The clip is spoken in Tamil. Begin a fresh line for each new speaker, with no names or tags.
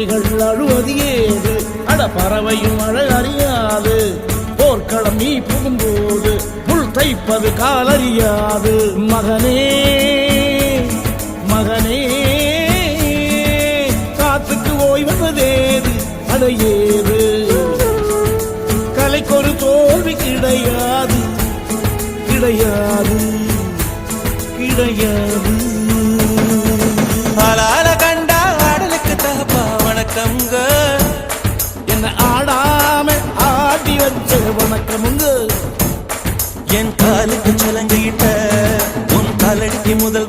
கிளிகள் அழுவது ஏது, அட பறவையும் அழகறியாது. போர்க்களம் நீ புகும்போது முள் தைப்பது காலறியாது. மகனே மகனே காத்துக்கு ஓய்வதேது, அடையேது. கலைக்கொரு தோல்வி கிடையாது கிடையாது கிடையாது.
ஆளால கண்டா ஆடலுக்கு தகப்பா வணக்கம்ங்க.
என்ன ஆடாம ஆடி வச்ச வணக்கமுங்க.
என் காலுக்கு சலங்கிட்ட உன் காலடிக்கு முதல்